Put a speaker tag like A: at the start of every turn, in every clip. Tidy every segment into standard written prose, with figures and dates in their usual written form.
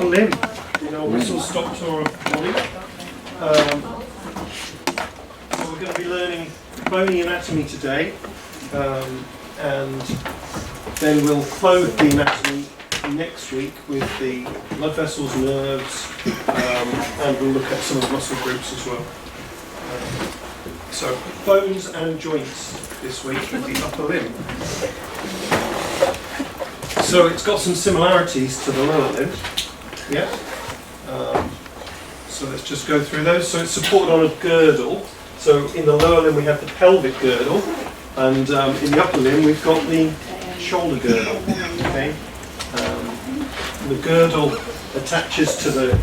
A: upper limb in our whistle-stop tour of the body. So we're going to be learning bony anatomy today, and then we'll clothe the anatomy next week with the blood vessels, nerves, and we'll look at some of the muscle groups as well. So bones and joints this week with the upper limb. So it's got some similarities to the lower limb. Yeah. So let's just go through those. So it's supported on a girdle. So in the lower limb we have the pelvic girdle, and in the upper limb we've got the shoulder girdle. Okay. The girdle attaches to the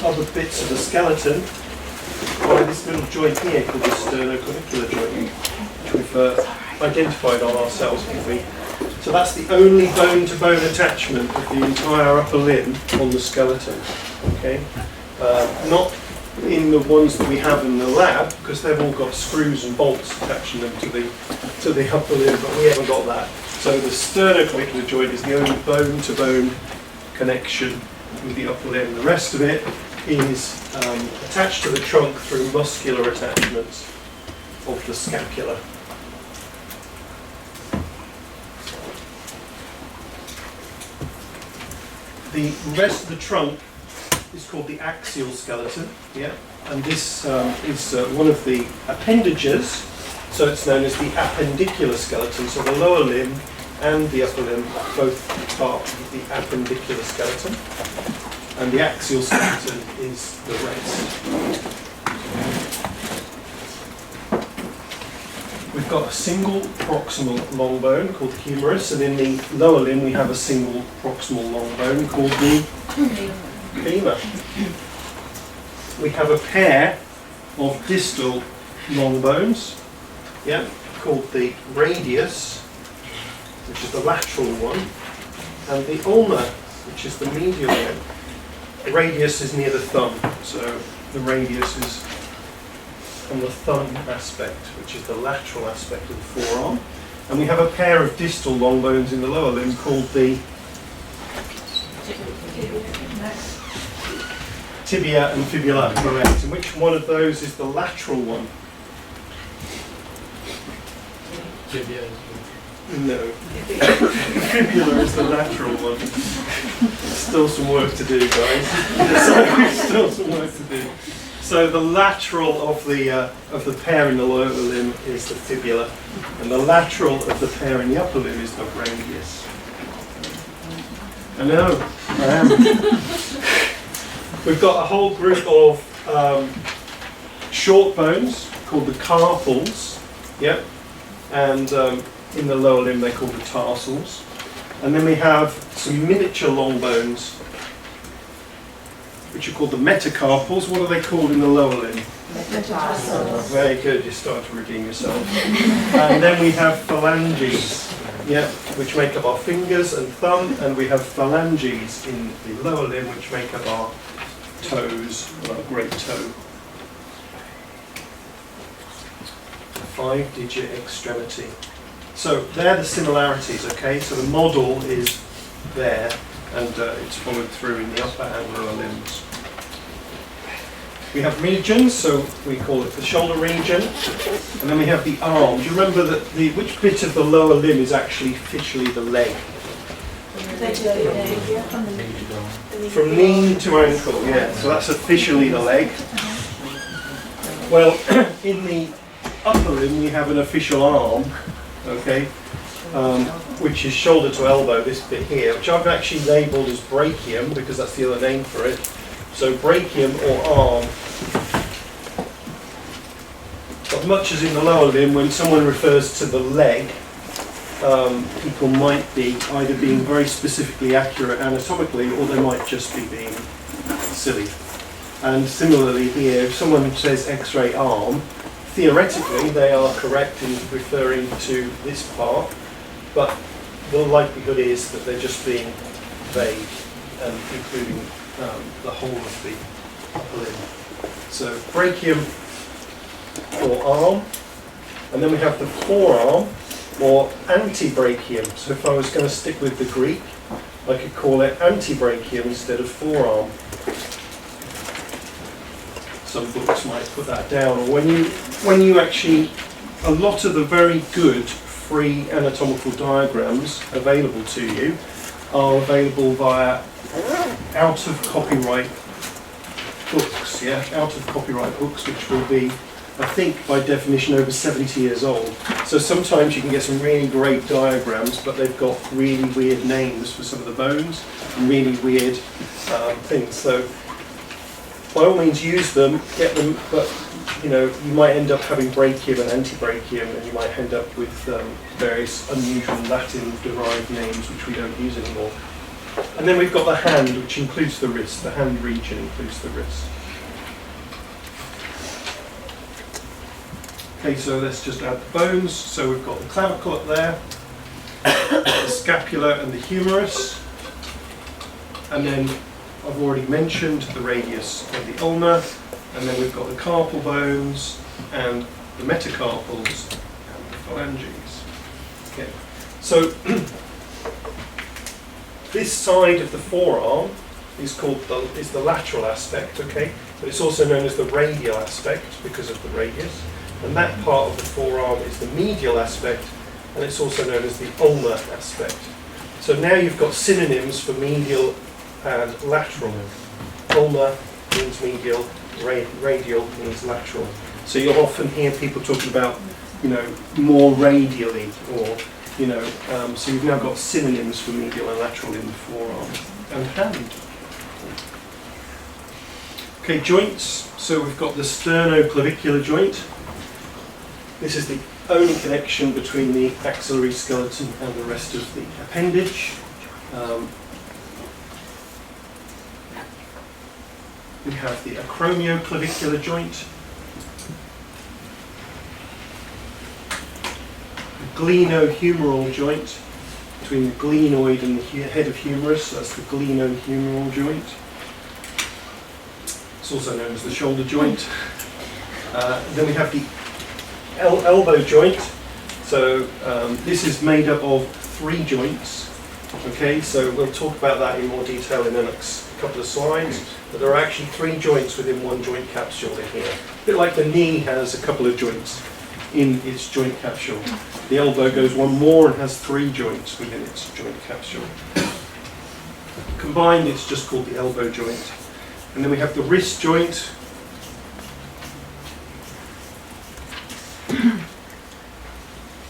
A: other bits of the skeleton by this little joint here called the sternoclavicular joint, which we've identified on ourselves, haven't we? So that's the only bone-to-bone attachment of the entire upper limb on the skeleton. Okay, not in the ones that we have in the lab, because they've all got screws and bolts attaching them to the upper limb, but we haven't got that. So the sternoclavicular joint is the only bone-to-bone connection with the upper limb. The rest of it is attached to the trunk through muscular attachments of the scapula. The rest of the trunk is called the axial skeleton, yeah, and this is one of the appendages, so it's known as the appendicular skeleton. So the lower limb and the upper limb are both part of the appendicular skeleton, and the axial skeleton is the rest. We've got a single proximal long bone called the humerus, and in the lower limb we have a single proximal long bone called the femur. We have a pair of distal long bones, yeah, called the radius, which is the lateral one, and the ulna, which is the medial one. The radius is near the thumb, so the radius is on the thumb aspect, which is the lateral aspect of the forearm. And we have a pair of distal long bones in the lower limb called the tibia and fibula, correct. And which one of those is the lateral one?
B: Tibia.
A: No. Fibula is the lateral one. Still some work to do, guys. Still some work to do. So the lateral of the pair in the lower limb is the fibula, and the lateral of the pair in the upper limb is the radius. I know, I am. We've got a whole group of short bones called the carpals, yep, and in the lower limb they're called the tarsals. And then we have some miniature long bones, which are called the metacarpals. What are they called in the lower limb?
C: Metatarsals.
A: Very good, you start to redeem yourself. And then we have phalanges, yeah, which make up our fingers and thumb, and we have phalanges in the lower limb, which make up our toes, our great toe. 5-digit extremity. So they're the similarities, okay? So the model is there, and it's followed through in the upper and lower limbs. We have regions, so we call it the shoulder region, and then we have the arm. Do you remember that which bit of the lower limb is actually officially the leg? From knee to ankle, yeah. So that's officially the leg. Well, in the upper limb we have an official arm, okay, which is shoulder to elbow, this bit here, which I've actually labelled as brachium because that's the other name for it. So brachium or arm. But much as in the lower limb, when someone refers to the leg, people might be either being very specifically accurate anatomically, or they might just be being silly. And similarly here, if someone says X-ray arm, theoretically they are correct in referring to this part, but the likelihood is that they're just being vague and including the whole of the upper limb. So brachium or arm, and then we have the forearm or antebrachium. So if I was going to stick with the Greek, I could call it antebrachium instead of forearm. Some books might put that down. Or when you actually, a lot of the very good free anatomical diagrams available to you are available via out of copyright books, out of copyright books, which will be, I think, by definition over 70 years old. So sometimes you can get some really great diagrams, but they've got really weird names for some of the bones and really weird things. So by all means use them, get them, but you might end up having brachium and antebrachium, and you might end up with various unusual Latin-derived names which we don't use anymore. And then we've got the hand, which includes the wrist. The hand region includes the wrist. Okay, so let's just add the bones. So we've got the clavicle up there, the scapula and the humerus, and then I've already mentioned the radius and the ulna, and then we've got the carpal bones and the metacarpals and the phalanges. Okay, so this side of the forearm is called the lateral aspect, okay, but it's also known as the radial aspect because of the radius. And that part of the forearm is the medial aspect, and it's also known as the ulnar aspect. So now you've got synonyms for medial and lateral. Ulnar means medial, radial means lateral. So you'll often hear people talking about, more radially, or, so you've now got synonyms for medial and lateral in the forearm and hand. Okay, joints. So we've got the sternoclavicular joint. This is the only connection between the axillary skeleton and the rest of the appendage. We have the acromioclavicular joint, the glenohumeral joint between the glenoid and the head of humerus, so that's the glenohumeral joint. It's also known as the shoulder joint. Then we have the elbow joint. So this is made up of 3 joints. Okay, so we'll talk about that in more detail in the next couple of slides. But there are actually 3 joints within one joint capsule in here. A bit like the knee has a couple of joints in its joint capsule. The elbow goes one more and has 3 joints within its joint capsule. Combined, it's just called the elbow joint. And then we have the wrist joint.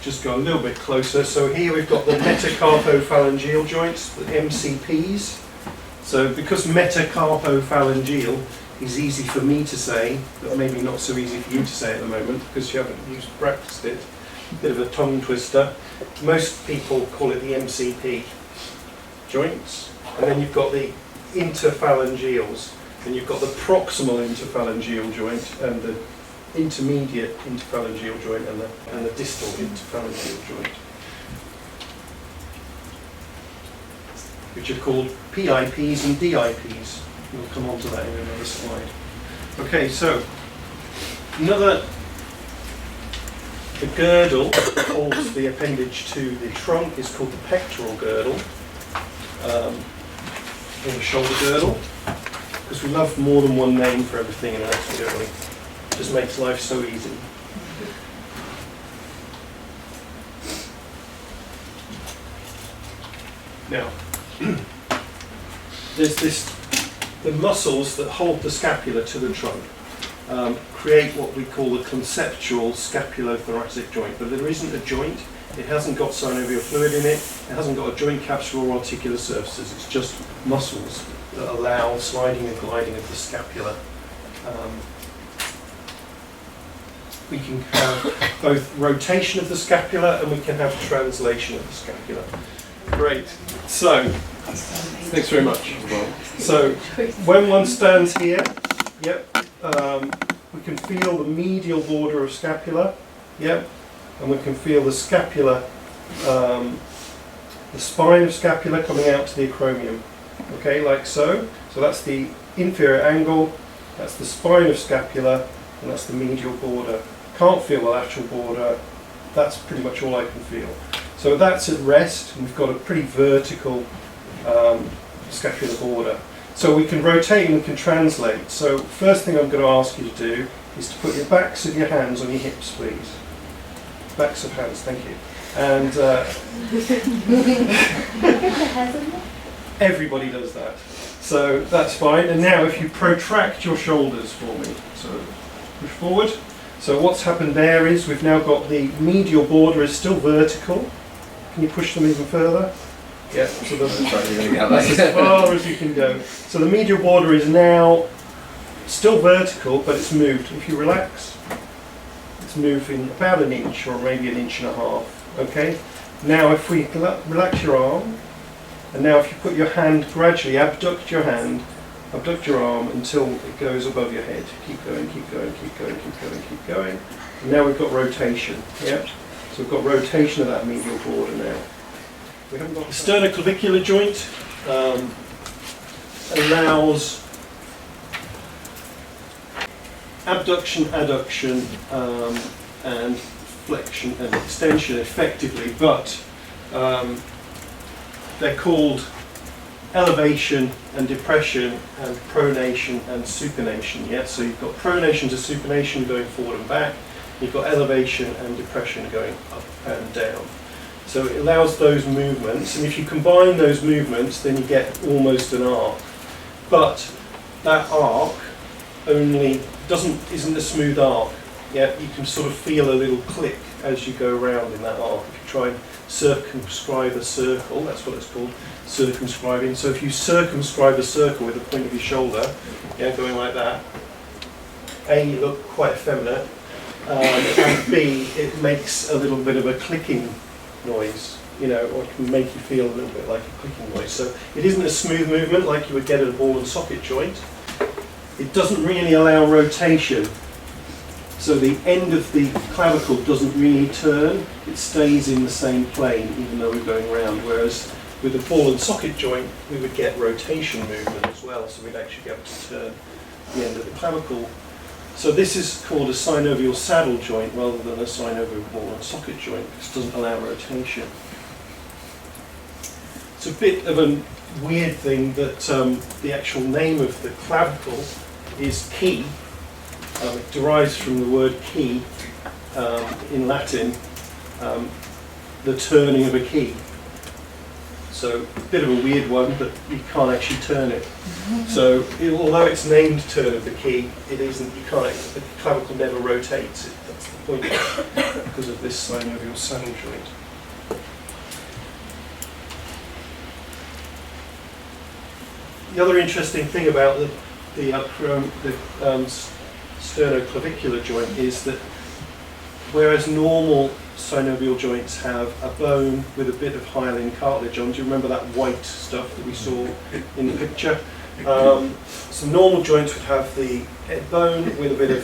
A: Just go a little bit closer. So here we've got the metacarpophalangeal joints, the MCPs. So because metacarpophalangeal is easy for me to say, but maybe not so easy for you to say at the moment because you haven't practiced it, bit of a tongue twister. Most people call it the MCP joints. And then you've got the interphalangeals. And you've got the proximal interphalangeal joint and the intermediate interphalangeal joint and the distal interphalangeal joint, which are called PIPs and DIPs. We'll come on to that in another slide. Okay, so the girdle that holds the appendage to the trunk is called the pectoral girdle, or the shoulder girdle, because we love more than one name for everything in anatomy, don't we? It just makes life so easy. Now, the muscles that hold the scapula to the trunk create what we call the conceptual scapulothoracic joint, but there isn't a joint. It hasn't got synovial fluid in it. It hasn't got a joint capsule or articular surfaces. It's just muscles that allow sliding and gliding of the scapula. We can have both rotation of the scapula and we can have translation of the scapula. Great. So, thanks very much. So, when one stands here, we can feel the medial border of scapula, and we can feel the scapula, the spine of scapula coming out to the acromion. Okay, like so. So that's the inferior angle, that's the spine of scapula, and that's the medial border. Can't feel the lateral border. That's pretty much all I can feel. So that's at rest, and we've got a pretty vertical scapular border. So we can rotate and we can translate. So first thing I'm going to ask you to do is to put your backs of your hands on your hips, please. Backs of hands, thank you. And everybody does that. So that's fine. And now if you protract your shoulders for me. So push forward. So what's happened there is we've now got the medial border is still vertical. Can you push them even further? Yeah, so that's as far as you can go. So the medial border is now still vertical, but it's moved. If you relax, it's moving about an inch or maybe an inch and a half. Okay. Now if we relax your arm, and now if you put your hand gradually, abduct your hand, abduct your arm until it goes above your head. Keep going, keep going, keep going, keep going, keep going. And now we've got rotation. Yeah. So we've got rotation of that medial border now. We haven't got the sternoclavicular joint. Allows abduction, adduction, and flexion and extension effectively, but they're called elevation and depression and pronation and supination. Yeah, so you've got pronation to supination going forward and back. You've got elevation and depression going up and down. So it allows those movements, and if you combine those movements, then you get almost an arc. But that arc isn't a smooth arc. Yeah, you can sort of feel a little click as you go around in that arc. If you try and circumscribe a circle, that's what it's called, circumscribing. So if you circumscribe a circle with the point of your shoulder, yeah, going like that, A, you look quite effeminate, and B, it makes a little bit of a clicking noise, you know, or it can make you feel a little bit like a clicking noise. So it isn't a smooth movement like you would get at a ball and socket joint. It doesn't really allow rotation. So the end of the clavicle doesn't really turn, it stays in the same plane even though we're going round, whereas with a ball and socket joint we would get rotation movement as well, so we'd actually be able to turn the end of the clavicle. So this is called a synovial saddle joint rather than a synovial ball and socket joint, because it doesn't allow rotation. It's a bit of a weird thing that the actual name of the clavicle is key. It derives from the word key in Latin, the turning of a key. So a bit of a weird one, but you can't actually turn it. So although it's named turn of the key, it isn't. You can't. The clavicle never rotates. That's the point, because of this synovial saddle joint. The other interesting thing about the sternoclavicular joint is that whereas normal synovial joints have a bone with a bit of hyaline cartilage on, do you remember that white stuff that we saw in the picture? So normal joints would have the bone with a bit of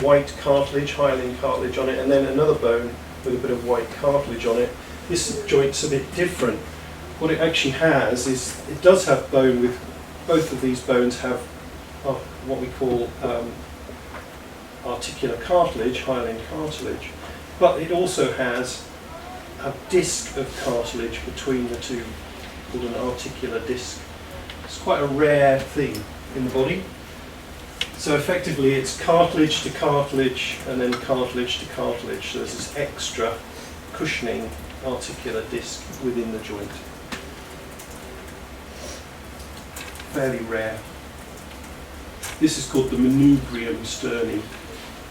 A: white cartilage, hyaline cartilage on it, and then another bone with a bit of white cartilage on it. This joint's a bit different. What it actually has is, it does have bone with, both of these bones have what we call articular cartilage, hyaline cartilage, but it also has a disc of cartilage between the two, called an articular disc. It's quite a rare thing in the body. So effectively it's cartilage to cartilage and then cartilage to cartilage. So there's this extra cushioning articular disc within the joint. Fairly rare. This is called the manubrium sterni,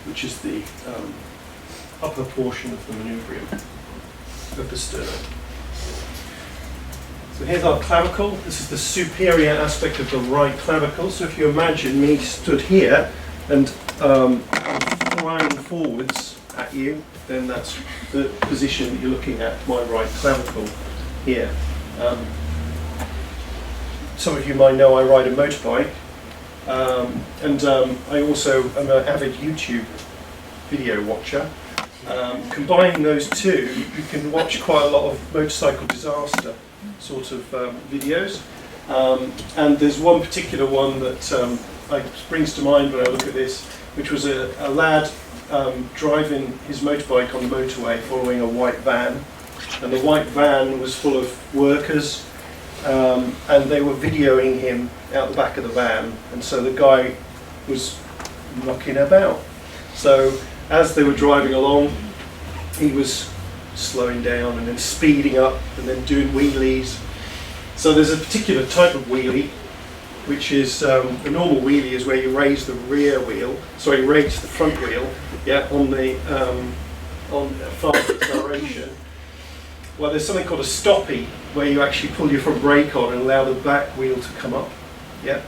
A: which is the upper portion of the manubrium of the sternum. So here's our clavicle. This is the superior aspect of the right clavicle. So if you imagine me stood here and flying forwards at you, then that's the position that you're looking at, my right clavicle here. Some of you might know I ride a motorbike, and I also am an avid YouTube video watcher. Combining those two, you can watch quite a lot of motorcycle disaster sort of videos, and there's one particular one that springs to mind when I look at this, which was a lad driving his motorbike on the motorway following a white van, and the white van was full of workers and they were videoing him out the back of the van, and so the guy was knocking about. So as they were driving along, he was slowing down and then speeding up and then doing wheelies. So there's a particular type of wheelie, which is the normal wheelie is where you raise the rear wheel, raise the front wheel, yeah, on the on fast acceleration. Well, there's something called a stoppie, where you actually pull your front brake on and allow the back wheel to come up. Yeah.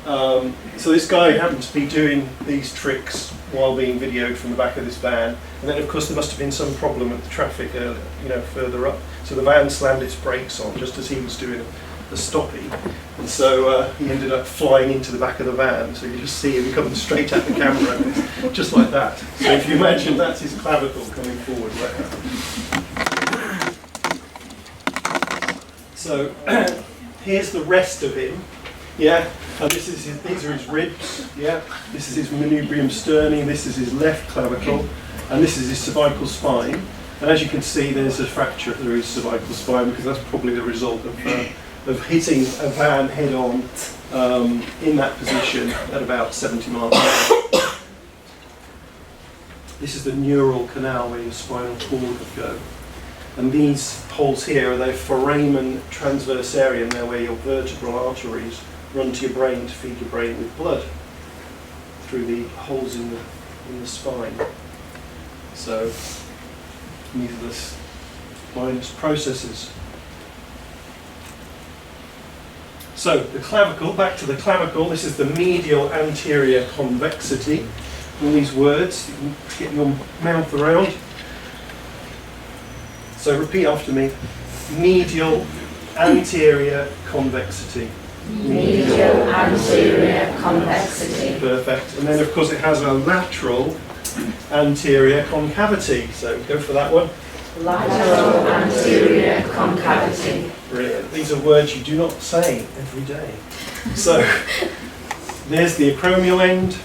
A: So this guy happened to be doing these tricks while being videoed from the back of this van, and then of course there must have been some problem with the traffic, further up. So the van slammed its brakes on just as he was doing the stoppie, and so he ended up flying into the back of the van. So you just see him coming straight at the camera, just like that. So if you imagine that's his clavicle coming forward right now. So here's the rest of him, yeah, and these are his ribs, yeah, this is his manubrium sterni, this is his left clavicle, and this is his cervical spine. And as you can see, there's a fracture through his cervical spine, because that's probably the result of hitting a van head on in that position at about 70 miles an hour. This is the neural canal where your spinal cord would go. And these holes here are the foramen transversarium, there where your vertebral arteries run to your brain to feed your brain with blood through the holes in the spine. So these are the spinous processes. So the clavicle, back to the clavicle, this is the medial anterior convexity. All these words, you can get your mouth around. So repeat after me. Medial anterior convexity.
C: Medial anterior convexity.
A: Perfect. And then of course it has a lateral anterior concavity. So go for that one.
C: Lateral anterior concavity.
A: Brilliant. These are words you do not say every day. So there's the acromial end.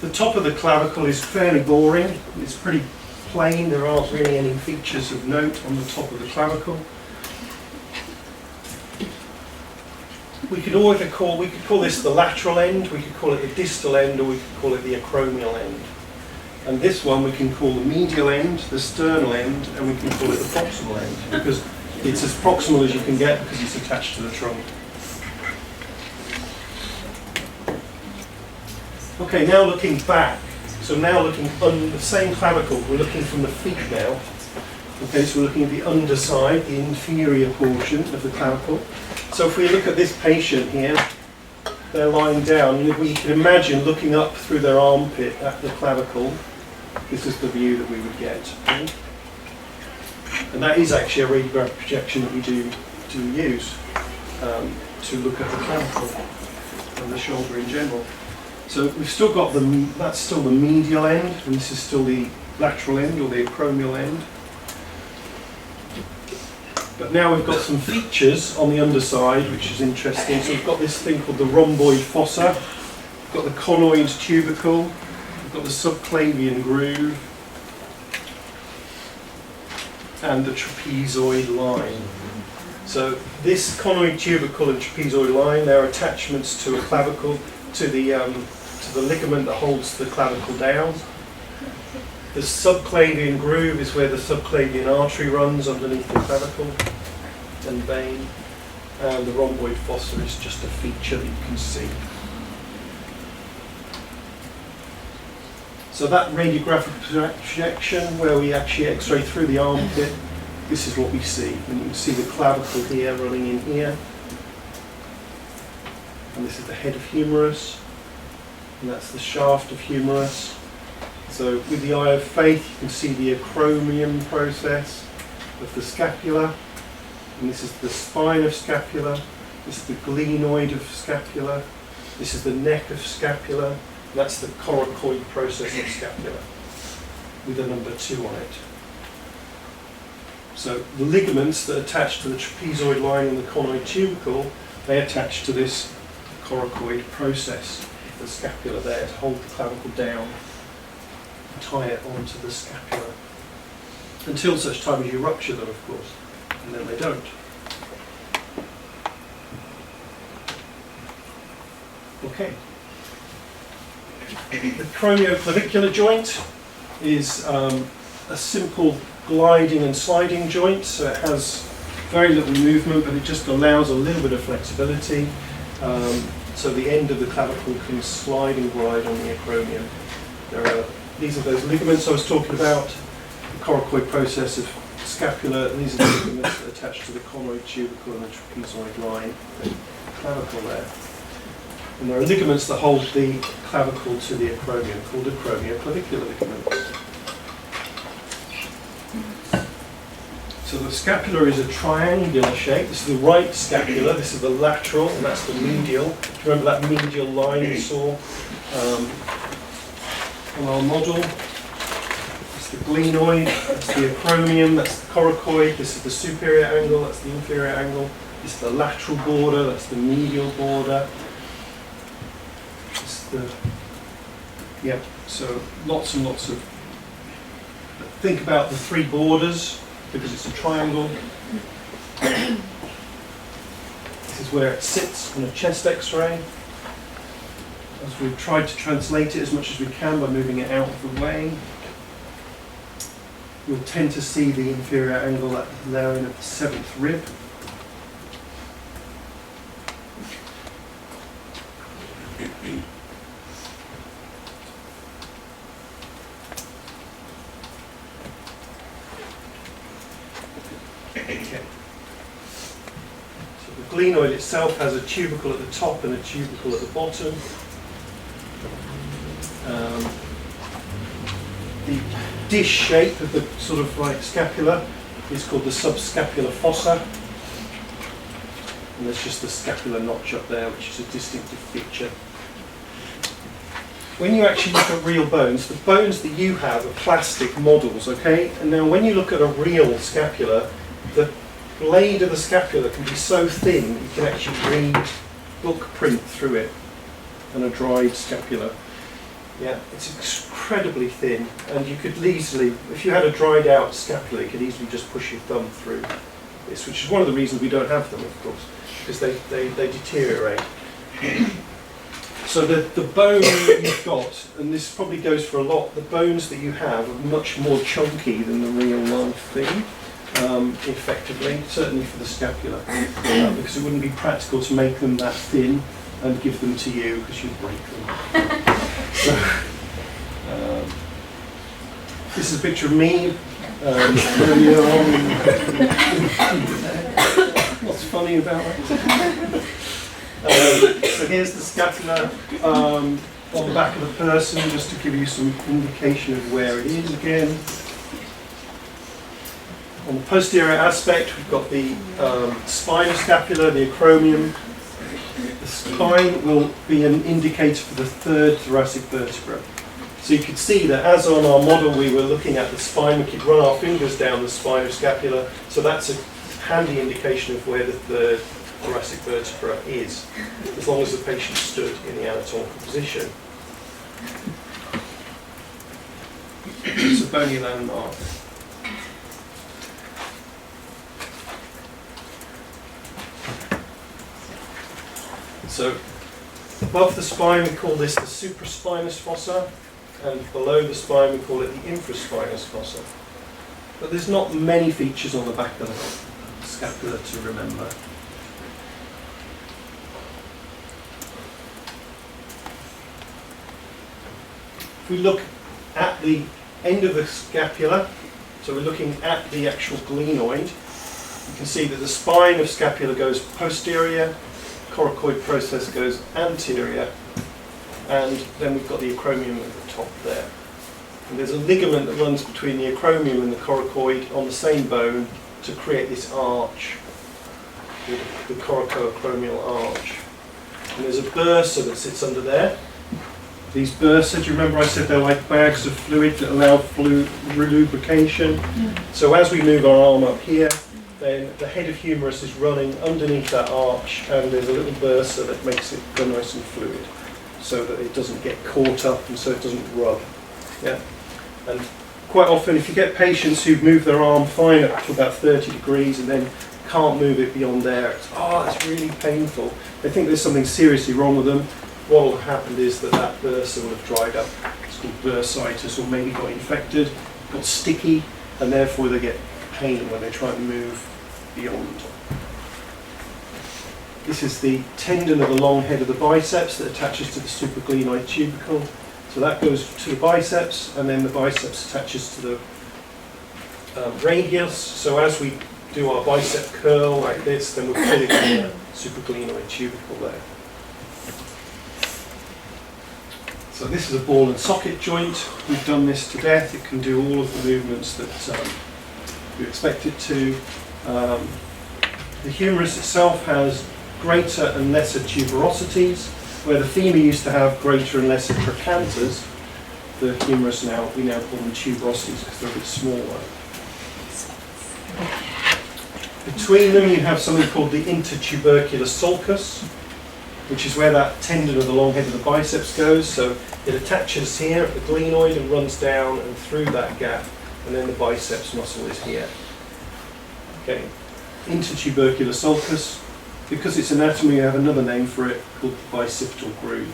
A: The top of the clavicle is fairly boring. It's pretty plain. There aren't really any features of note on the top of the clavicle. We could call this the lateral end, we could call it the distal end, or we could call it the acromial end. And this one we can call the medial end, the sternal end, and we can call it the proximal end, because it's as proximal as you can get because it's attached to the trunk. Okay, now looking back. So now looking on the same clavicle, we're looking from the feet now. Okay, so we're looking at the underside, the inferior portion of the clavicle. So if we look at this patient here, they're lying down, and if we can imagine looking up through their armpit at the clavicle, this is the view that we would get. Okay? And that is actually a radiographic projection that we do use to look at the clavicle and the shoulder in general. So we've still got that's still the medial end, and this is still the lateral end or the acromial end. But now we've got some features on the underside, which is interesting. So we've got this thing called the rhomboid fossa, we've got the conoid tubercle, we've got the subclavian groove, and the trapezoid line. So this conoid tubercle and trapezoid line, they're attachments to a clavicle, to the ligament that holds the clavicle down. The subclavian groove is where the subclavian artery runs underneath the clavicle and vein, and the rhomboid fossa is just a feature that you can see. So that radiographic projection where we actually x-ray through the armpit, this is what we see. And you can see the clavicle here running in here. And this is the head of humerus, and that's the shaft of humerus. So with the eye of faith, you can see the acromion process of the scapula, and this is the spine of scapula, this is the glenoid of scapula, this is the neck of scapula, and that's the coracoid process of scapula, with a number 2 on it. So the ligaments that attach to the trapezoid line and the conoid tubercle, they attach to this coracoid process of the scapula there to hold the clavicle down, tie it onto the scapula until such time as you rupture them, of course. and then they don't. Okay. The acromioclavicular joint is a simple gliding and sliding joint, so it has very little movement, but it just allows a little bit of flexibility. So the end of the clavicle can slide and glide on the acromion. These are those ligaments I was talking about, the coracoid process of scapula. These are the ligaments that attach to the conoid tubercle and the trapezoid line, the clavicle there. And there are ligaments that hold the clavicle to the acromion called acromioclavicular ligaments. So the scapula is a triangular shape. This is the right scapula, this is the lateral, and that's the medial. Do you remember that medial line we saw on our model? That's the glenoid, that's the acromion, that's the coracoid, this is the superior angle, that's the inferior angle, this is the lateral border, that's the medial border. Yeah, so lots and lots of. Think about the three borders because it's a triangle. This is where it sits on a chest X-ray. As we've tried to translate it as much as we can by moving it out of the way, you'll tend to see the inferior angle at the lower end of the seventh rib. Glenoid itself has a tubercle at the top and a tubercle at the bottom. The dish shape of the sort of like scapula is called the subscapular fossa. And there's just the scapular notch up there, which is a distinctive feature. When you actually look at real bones, the bones that you have are plastic models, okay? And now when you look at a real scapula, the blade of the scapula can be so thin you can actually read book print through it on a dried scapula. Yeah, it's incredibly thin, and you could easily, if you had a dried out scapula, you could easily just push your thumb through this, which is one of the reasons we don't have them, of course, because they deteriorate. So the bone that you've got, and this probably goes for a lot, the bones that you have are much more chunky than the real life thing. Effectively, certainly for the scapula, because it wouldn't be practical to make them that thin and give them to you because you'd break them. So, this is a picture of me earlier on. What's funny about that? So here's the scapula on the back of the person, just to give you some indication of where it is again. On the posterior aspect, we've got the spine of scapula, the acromion. The spine will be an indicator for the third thoracic vertebra. So you could see that as on our model we were looking at the spine, we could run our fingers down the spine of scapula, so that's a handy indication of where the third thoracic vertebra is, as long as the patient stood in the anatomical position. It's a bony landmark. So above the spine we call this the supraspinous fossa, and below the spine we call it the infraspinous fossa. But there's not many features on the back of the scapula to remember. If we look at the end of the scapula, so we're looking at the actual glenoid, you can see that the spine of scapula goes posterior, coracoid process goes anterior, and then we've got the acromion at the top there. And there's a ligament that runs between the acromion and the coracoid on the same bone to create this arch, the coracoacromial arch. And there's a bursa that sits under there. These bursa, do you remember I said they're like bags of fluid that allow lubrication? So as we move our arm up here, then the head of humerus is running underneath that arch, and there's a little bursa that makes it go nice and fluid, so that it doesn't get caught up and so it doesn't rub. Yeah, and quite often, if you get patients who've moved their arm fine up to about 30 degrees and then can't move it beyond there, it's really painful. They think there's something seriously wrong with them. What will have happened is that bursa will have dried up. It's called bursitis, or maybe got infected, got sticky, and therefore they get pain when they try and move beyond. This is the tendon of the long head of the biceps that attaches to the supraglenoid tubercle. So that goes to the biceps, and then the biceps attaches to the radius. So as we do our bicep curl like this, then we're pulling on the supraglenoid tubercle there. So this is a ball and socket joint. We've done this to death. It can do all of the movements that you expect it to. The humerus itself has greater and lesser tuberosities. Where the femur used to have greater and lesser trochanters, the humerus we now call them tuberosities because they're a bit smaller. Between them you have something called the intertubercular sulcus, which is where that tendon of the long head of the biceps goes. So it attaches here at the glenoid and runs down and through that gap, and then the biceps muscle is here. Okay, intertubercular sulcus. Because it's anatomy, we have another name for it called the bicipital groove.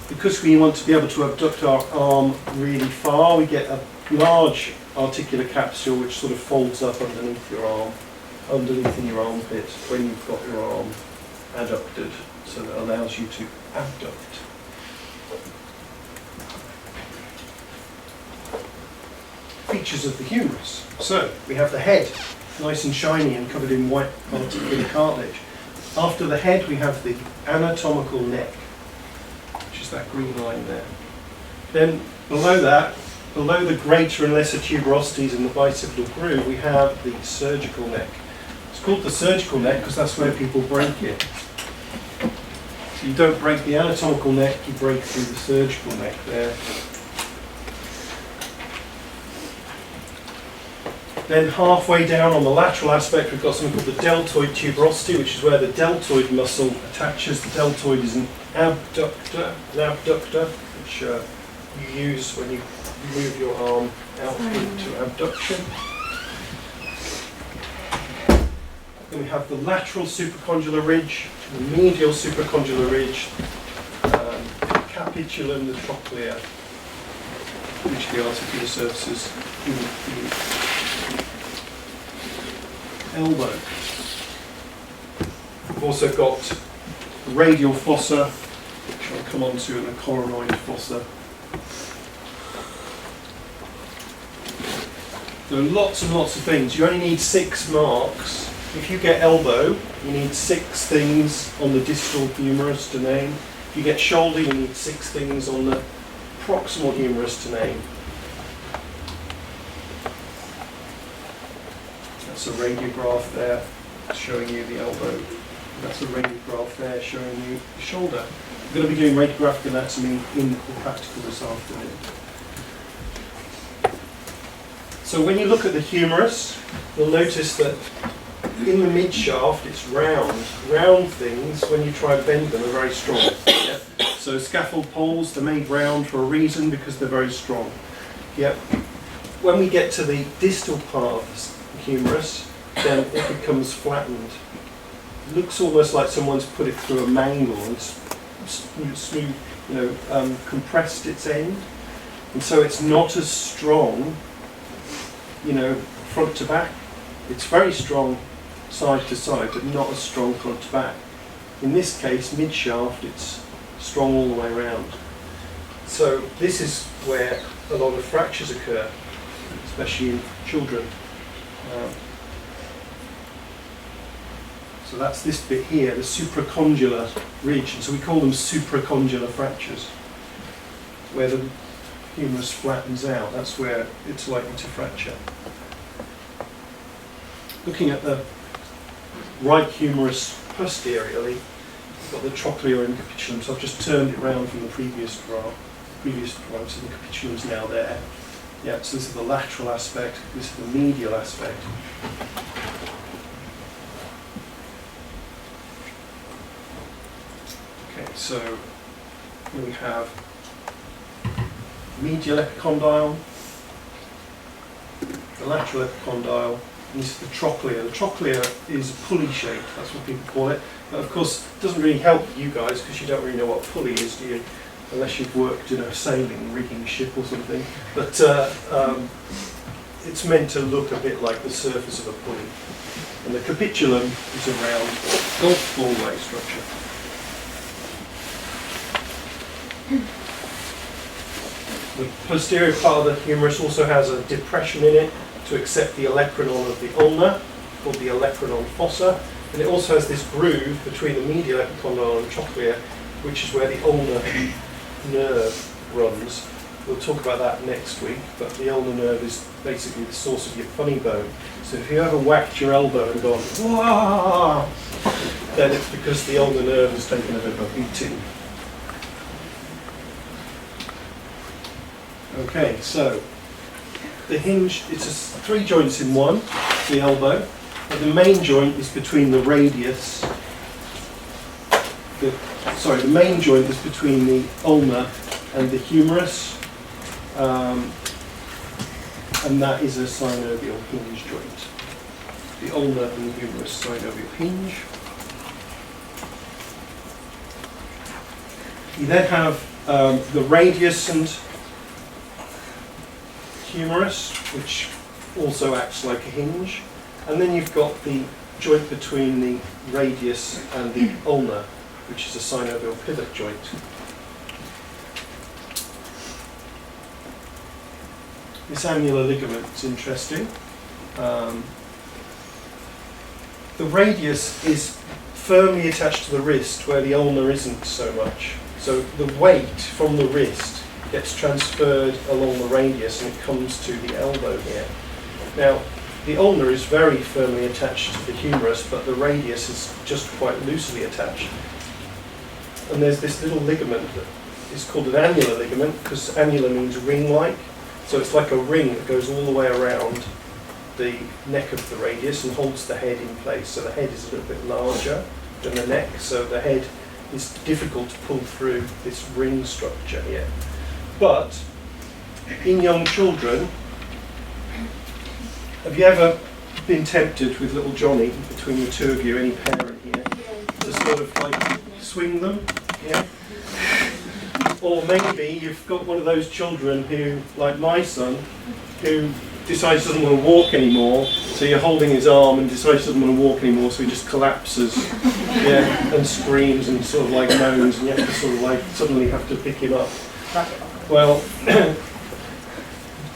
A: Because we want to be able to abduct our arm really far, we get a large articular capsule which sort of folds up underneath your arm, underneath in your armpit when you've got your arm adducted, so that allows you to abduct. Features of the humerus. So we have the head, nice and shiny and covered in white articular cartilage. After the head we have the anatomical neck, which is that green line there. Then below that, below the greater and lesser tuberosities in the bicipital groove, we have the surgical neck. It's called the surgical neck because that's where people break it. So you don't break the anatomical neck, you break through the surgical neck there. Then halfway down on the lateral aspect, we've got something called the deltoid tuberosity, which is where the deltoid muscle attaches. The deltoid is an abductor, which you use when you move your arm out into abduction. Then we have the lateral supracondylar ridge, the medial supracondylar ridge, capitulum, the trochlea, which are the articular surfaces in the elbow. We've also got the radial fossa, which I'll come on to, and the coronoid fossa. There are lots and lots of things. You only need 6 marks. If you get elbow, you need 6 things on the distal humerus to name. If you get shoulder, you need 6 things on the proximal humerus to name. That's a radiograph there showing you the elbow. That's a radiograph there showing you the shoulder. We're going to be doing radiographic anatomy in the practical this afternoon. So when you look at the humerus, you'll notice that in the mid-shaft it's round. Round things, when you try to bend them, are very strong. Yeah? So scaffold poles, they're made round for a reason because they're very strong. Yeah. When we get to the distal part of the humerus, then it becomes flattened. It looks almost like someone's put it through a mangle and smooth, compressed its end. And so it's not as strong, front to back. It's very strong side to side, but not as strong front to back. In this case, mid-shaft, it's strong all the way around. So this is where a lot of fractures occur, especially in children. So that's this bit here, the supracondylar ridge, and so we call them supracondylar fractures, where the humerus flattens out. That's where it's likely to fracture. Looking at the right humerus posteriorly, we've got the trochlea and capitulum, so I've just turned it around from the previous drawing, so the capitulum's now there. Yeah, so this is the lateral aspect, this is the medial aspect. Okay, so we have medial epicondyle, the lateral epicondyle, and this is the trochlea. The trochlea is pulley shaped, that's what people call it. But of course, it doesn't really help you guys because you don't really know what pulley is, do you? Unless you've worked in a sailing rigging ship or something. But it's meant to look a bit like the surface of a pulley. And the capitulum is a round golf ball-like structure. The posterior part of the humerus also has a depression in it to accept the olecranon of the ulna, called the olecranon fossa, and it also has this groove between the medial epicondyle and trochlea, which is where the ulnar nerve runs. We'll talk about that next week, but the ulnar nerve is basically the source of your funny bone. So if you ever whacked your elbow and gone, "Wah!" then it's because the ulnar nerve has taken a bit of a beating. Okay, so the hinge, it's 3 joints in one, the elbow, but the main joint is between the radius, the main joint is between the ulna and the humerus, and that is a synovial hinge joint. The ulna and the humerus synovial hinge. You then have the radius and humerus, which also acts like a hinge, and then you've got the joint between the radius and the ulna, which is a synovial pivot joint. This annular ligament is interesting. The radius is firmly attached to the wrist where the ulna isn't so much. So the weight from the wrist gets transferred along the radius and it comes to the elbow here. Now, the ulna is very firmly attached to the humerus, but the radius is just quite loosely attached. And there's this little ligament that is called an annular ligament, because annular means ring-like. So it's like a ring that goes all the way around the neck of the radius and holds the head in place. So the head is a little bit larger than the neck, so the head is difficult to pull through this ring structure here. But in young children, have you ever been tempted with little Johnny, between the two of you, any parent here, to sort of like swing them? Yeah? Or maybe you've got one of those children who, like my son, who decides he doesn't want to walk anymore, so you're holding his arm and decides he doesn't want to walk anymore, so he just collapses, yeah, and screams and sort of like moans, and you have to sort of like suddenly have to pick him up. Well,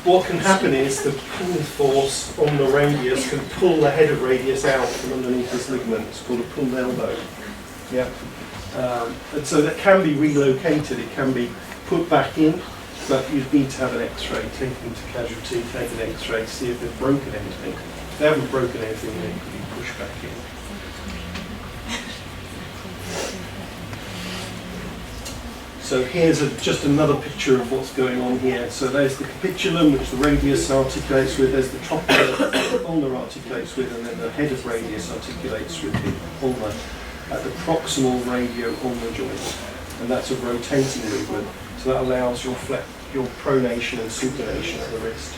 A: what can happen is the pull force on the radius can pull the head of radius out from underneath this ligament. It's called a pulled elbow. Yeah. And so that can be relocated, it can be put back in, but you'd need to have an X-ray, take them to casualty, take an X-ray, see if they've broken anything. If they haven't broken anything, then it could be pushed back in. So here's just another picture of what's going on here. So there's the capitulum, which the radius articulates with, there's the trochlea that the ulna articulates with, and then the head of radius articulates with the ulna at the proximal radio-ulnar joint. And that's a rotating movement, so that allows your pronation and supination at the wrist.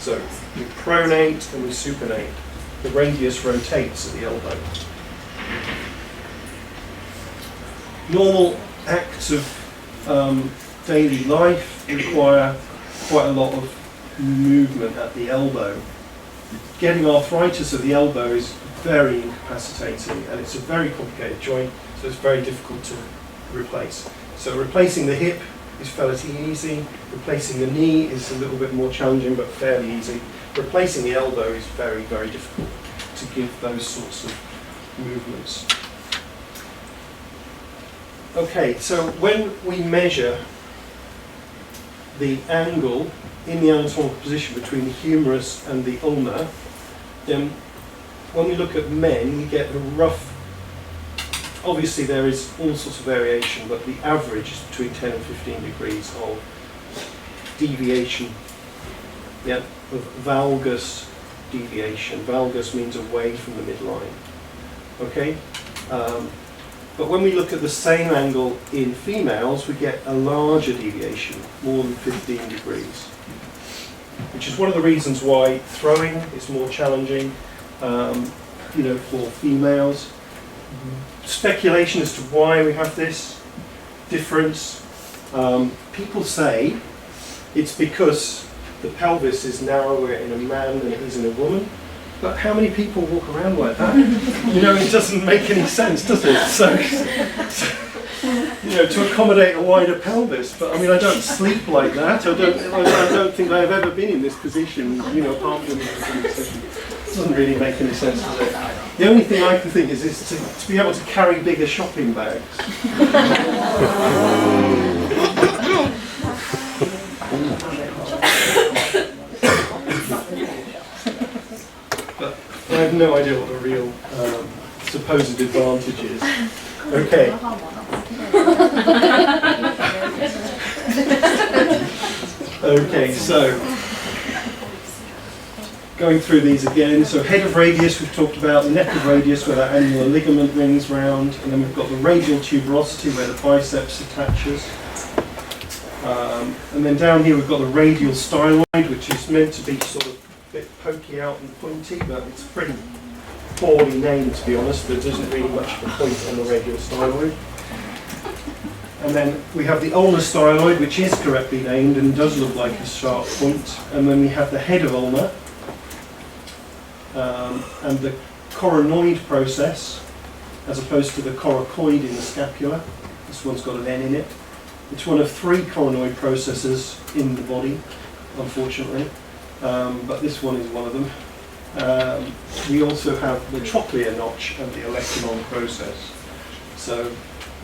A: So we pronate and we supinate. The radius rotates at the elbow. Normal acts of daily life require quite a lot of movement at the elbow. Getting arthritis of the elbow is very incapacitating, and it's a very complicated joint, so it's very difficult to replace. So replacing the hip is fairly easy, replacing the knee is a little bit more challenging but fairly easy. Replacing the elbow is very, very difficult to give those sorts of movements. Okay, so when we measure the angle in the anatomical position between the humerus and the ulna, then when we look at men, we get a rough, obviously there is all sorts of variation, but the average is between 10 and 15 degrees of deviation, yeah, of valgus deviation. Valgus means away from the midline, okay? But when we look at the same angle in females, we get a larger deviation, more than 15 degrees. Which is one of the reasons why throwing is more challenging, for females. Speculation as to why we have this difference. People say it's because the pelvis is narrower in a man than it is in a woman. But how many people walk around like that? It doesn't make any sense, does it? So to accommodate a wider pelvis. But I don't sleep like that. I don't think I've ever been in this position, apart from this position. It doesn't really make any sense, does it? The only thing I can think is to be able to carry bigger shopping bags. But I have no idea what the real supposed advantage is. Okay. Okay, so going through these again. So head of radius we've talked about, the neck of radius where that annular ligament rings round, and then we've got the radial tuberosity where the biceps attaches. And then down here we've got the radial styloid, which is meant to be sort of a bit pokey out and pointy, but it's pretty poorly named, to be honest. There isn't really much of a point on the radial styloid. And then we have the ulnar styloid, which is correctly named and does look like a sharp point. And then we have the head of ulnar, and the coronoid process, as opposed to the coracoid in the scapula. This one's got an N in it. It's one of 3 coronoid processes in the body, unfortunately, but this one is one of them. We also have the trochlear notch and the olecranon process. So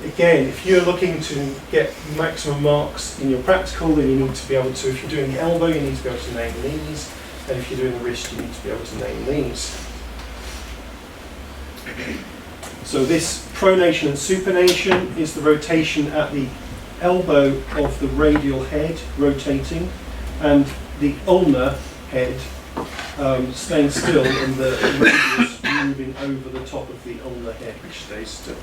A: again, if you're looking to get maximum marks in your practical, then you need to be able to, if you're doing the elbow, you need to be able to name these, and if you're doing the wrist, you need to be able to name these. So this pronation and supination is the rotation at the elbow of the radial head rotating, and the ulnar head staying still, and the radius moving over the top of the ulnar head, which stays still.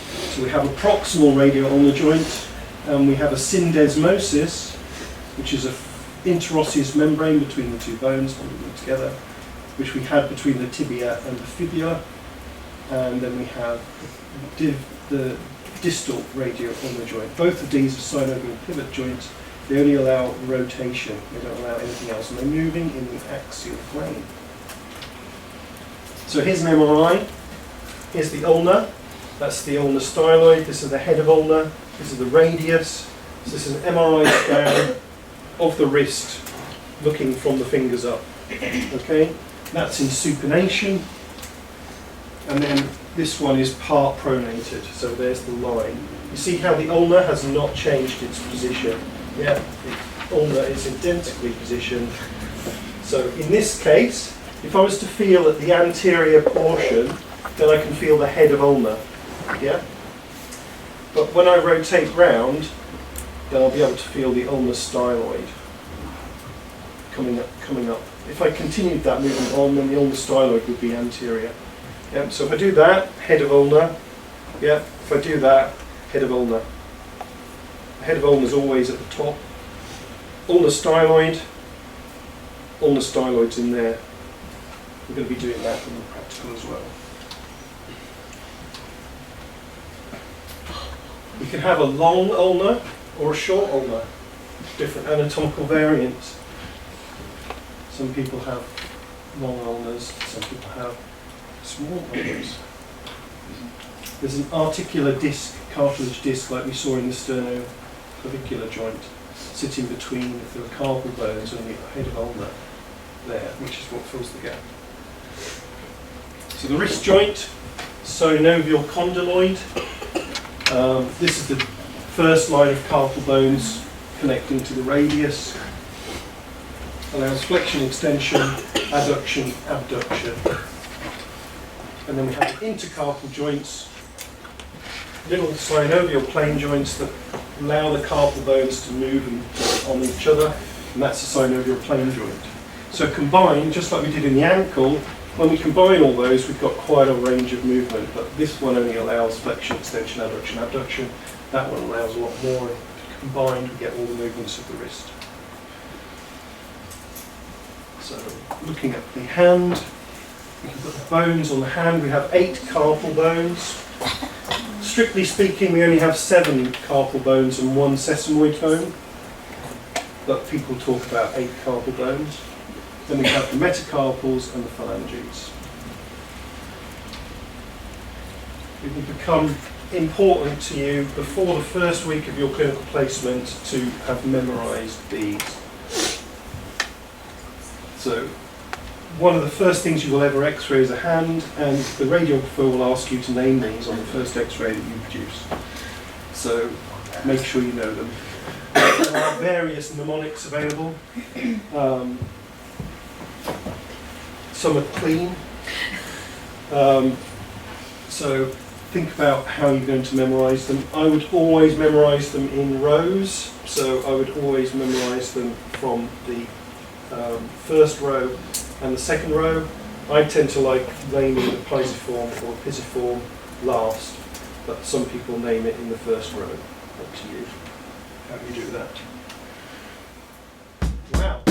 A: So we have a proximal radial ulnar joint, and we have a syndesmosis, which is an interosseous membrane between the 2 bones holding them together, which we had between the tibia and the fibula, and then we have the distal radial ulnar joint. Both of these are synovial pivot joints. They only allow rotation, they don't allow anything else, and they're moving in the axial plane. So here's an MRI. Here's the ulna. That's the ulnar styloid. This is the head of ulna. This is the radius. So this is an MRI scan of the wrist looking from the fingers up. Okay? That's in supination. And then this one is part pronated. So there's the line. You see how the ulna has not changed its position. Yeah, the ulna is identically positioned. So in this case, if I was to feel at the anterior portion, then I can feel the head of ulna. Yeah? But when I rotate round, then I'll be able to feel the ulnar styloid coming up. If I continued that movement on, then the ulnar styloid would be anterior. Yeah? So if I do that, head of ulna. Yeah? If I do that, head of ulna. The head of ulna is always at the top. Ulnar styloid's in there. We're going to be doing that in the practical as well. We can have a long ulna or a short ulna, different anatomical variants. Some people have long ulnars, some people have small ulnars. There's an articular disc, cartilage disc, like we saw in the sternoclavicular joint, sitting between the carpal bones and the head of ulna there, which is what fills the gap. So the wrist joint, synovial condyloid. This is the first line of carpal bones connecting to the radius. Allows flexion, extension, adduction, abduction. And then we have the intercarpal joints, little synovial plane joints that allow the carpal bones to move on each other, and that's a synovial plane joint. So combined, just like we did in the ankle, When we combine all those, we've got quite a range of movement, but this one only allows flexion, extension, adduction, abduction. That one allows a lot more. Combined, we get all the movements of the wrist. So, looking at the hand, we can put the bones on the hand. We have 8 carpal bones. Strictly speaking, we only have 7 carpal bones and 1 sesamoid bone, but people talk about 8 carpal bones. Then we have the metacarpals and the phalanges. It will become important to you before the first week of your clinical placement to have memorised these. So, one of the first things you will ever x-ray is a hand, and the radiographer will ask you to name these on the first x-ray that you produce. So, make sure you know them. There are various mnemonics available. Some are clean. So think about how you're going to memorise them. I would always memorise them in rows. So I would always memorise them from the first row and the second row. I tend to like naming the pisiform or pisiform last, but some people name it in the first row. Up to you how you do that. Wow.